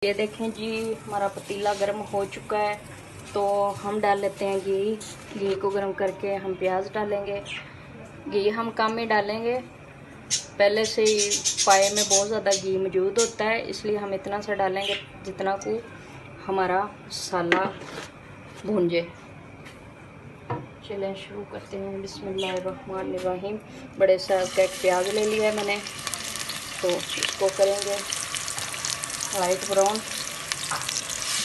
ये देखें जी, हमारा पतीला गर्म हो चुका है तो हम डाल लेते हैं घी। घी को गर्म करके हम प्याज डालेंगे। घी हम कम ही डालेंगे, पहले से ही पाए में बहुत ज़्यादा घी मौजूद होता है, इसलिए हम इतना सा डालेंगे जितना को हमारा मसाला भूंजे। चलें शुरू करते हैं। बिस्मिल्लाहिर्रहमानिर्रहीम। बड़े साइज़ का एक प्याज ले लिया है मैंने, तो इसको करेंगे लाइट ब्राउन।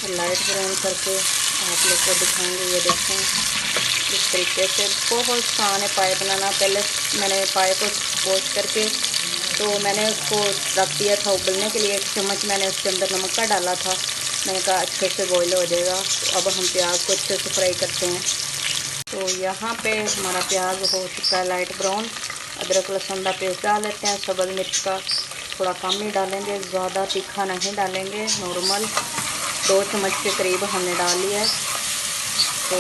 लाइट ब्राउन करके आप लोग को दिखाएंगे। ये देखें इस तरीके से। बहुत आसान है पाए बनाना। पहले मैंने पाए को वॉश करके तो मैंने उसको रख दिया था उबलने के लिए। 1 चम्मच मैंने उसके अंदर नमक का डाला था। मैंने कहा अच्छे से बॉईल हो जाएगा। तो अब हम प्याज को अच्छे से फ्राई करते हैं। तो यहाँ पे हमारा प्याज हो चुका है लाइट ब्राउन। अदरक लहसुन का पेस्ट डाल लेते हैं। सब्ज़ मिर्च का थोड़ा कम ही डालेंगे, ज़्यादा तीखा नहीं डालेंगे, नॉर्मल 2 चम्मच के करीब हमने डाल लिया है। तो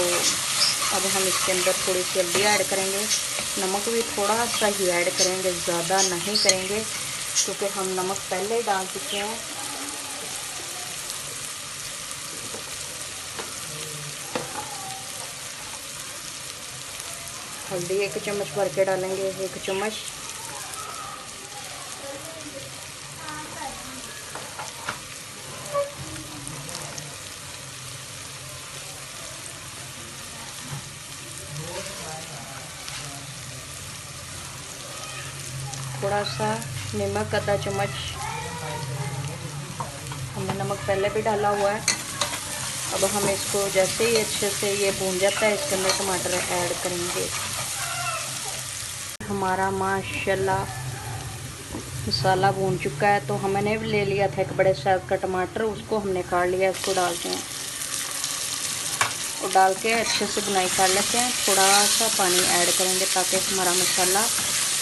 अब हम इसके अंदर थोड़ी सी हल्दी ऐड करेंगे। नमक भी थोड़ा सा ही ऐड करेंगे, ज़्यादा नहीं करेंगे, क्योंकि हम नमक पहले ही डाल चुके हैं। हल्दी 1 चम्मच भर के डालेंगे, 1 चम्मच। थोड़ा सा नमक, आधा चम्मच। हमने नमक पहले भी डाला हुआ है। अब हम इसको जैसे ही अच्छे से ये भून जाता है, इसके अंदर टमाटर ऐड करेंगे। हमारा माशाल्लाह मसाला भून चुका है। तो हमने भी ले लिया था एक बड़े साइज़ का टमाटर, उसको हमने काट लिया। इसको डालते हैं और डाल के अच्छे से बुनाई कर लेते हैं। थोड़ा सा पानी ऐड करेंगे ताकि हमारा मसाला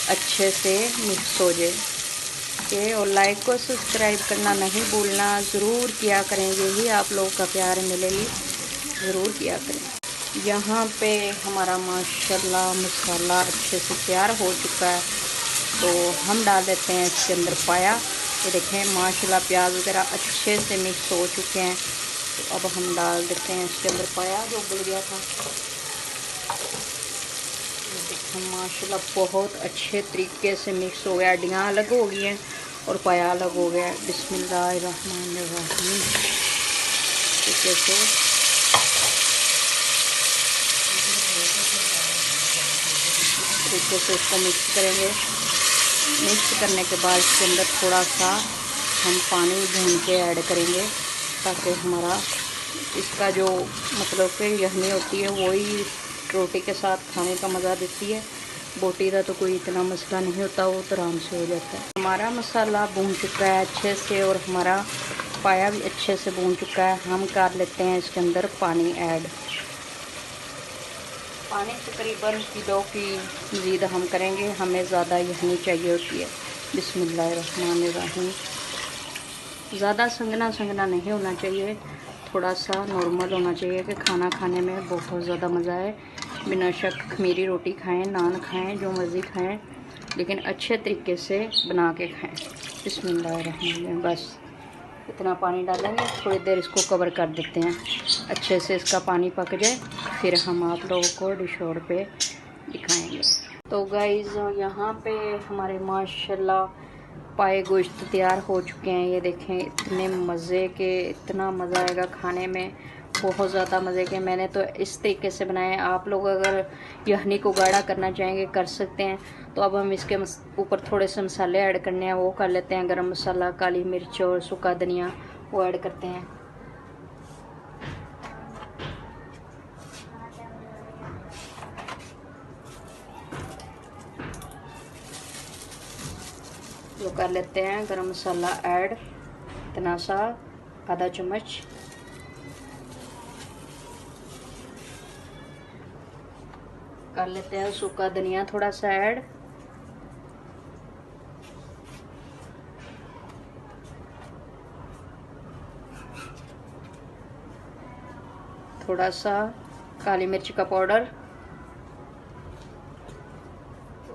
अच्छे से मिक्स हो जाए। और लाइक को सब्सक्राइब करना नहीं भूलना, ज़रूर किया करें। यही आप लोगों का प्यार मिलेगी, ज़रूर किया करें। यहाँ पे हमारा माशाल्लाह मसाला अच्छे से तैयार हो चुका है। तो हम डाल देते हैं इसके अंदर पाया। ये देखें माशाल्लाह प्याज वगैरह अच्छे से मिक्स हो चुके हैं। तो अब हम डाल देते हैं इसके अंदर पाया जो उबल गया था। माशाल्लाह बहुत अच्छे तरीके से मिक्स हो गया। हड्डियाँ अलग हो गई हैं और पाया अलग हो गया। बिस्मिल्लाहिर्रहमानिर्रहीम। तरीके से इसको मिक्स करेंगे। मिक्स करने के बाद इसके अंदर थोड़ा सा हम पानी भून के ऐड करेंगे, ताकि हमारा इसका जो मतलब कि यखनी होती है वही रोटी के साथ खाने का मज़ा देती है। बोटी का तो कोई इतना मसला नहीं होता, वो तो आराम से हो जाता है। हमारा मसाला भून चुका है अच्छे से और हमारा पाया भी अच्छे से भून चुका है। हम कर लेते हैं इसके अंदर पानी ऐड। पानी तकरीबन किलो की ज़ीद हम करेंगे, हमें ज़्यादा यखनी चाहिए होती है। बिस्मिल्लाहिर्रहमानिर्रहीम। ज़्यादा संगना संगना नहीं होना चाहिए, थोड़ा सा नॉर्मल होना चाहिए कि खाना खाने में बहुत ज़्यादा मज़ा है। बिना शक खमीरी रोटी खाएं, नान खाएं, जो मर्ज़ी खाएं, लेकिन अच्छे तरीके से बना के खाएं। बिस्मिल्लाहिर्रहमानिर्रहीम। बस इतना पानी डालेंगे, थोड़ी देर इसको कवर कर देते हैं, अच्छे से इसका पानी पक जाए, फिर हम आप लोगों को डिश और पे दिखाएंगे। तो गाइज़ यहाँ पे हमारे माशाल्लाह पाए गोश्त तैयार हो चुके हैं। ये देखें इतने मज़े के, इतना मज़ा आएगा खाने में, बहुत ज़्यादा मज़े के। मैंने तो इस तरीके से बनाए। आप लोग अगर यखनी को गाढ़ा करना चाहेंगे कर सकते हैं। तो अब हम इसके ऊपर थोड़े से मसाले ऐड करने हैं, वो कर लेते हैं। गरम मसाला, काली मिर्च और सूखा धनिया वो ऐड करते हैं। वो कर लेते हैं गरम मसाला ऐड, इतना सा, आधा चम्मच। कर लेते हैं सूखा धनिया थोड़ा सा ऐड। थोड़ा सा काली मिर्च का पाउडर।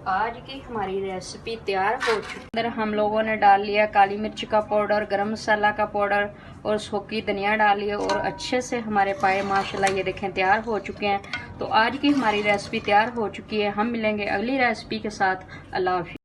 आज की हमारी रेसिपी तैयार हो चुकी है। अंदर हम लोगों ने डाल लिया काली मिर्च का पाउडर, गरम मसाला का पाउडर और सूखी धनिया डालिए और अच्छे से हमारे पाए माशाल्लाह ये देखें तैयार हो चुके हैं। तो आज की हमारी रेसिपी तैयार हो चुकी है। हम मिलेंगे अगली रेसिपी के साथ। अल्लाह हाफ़िज़।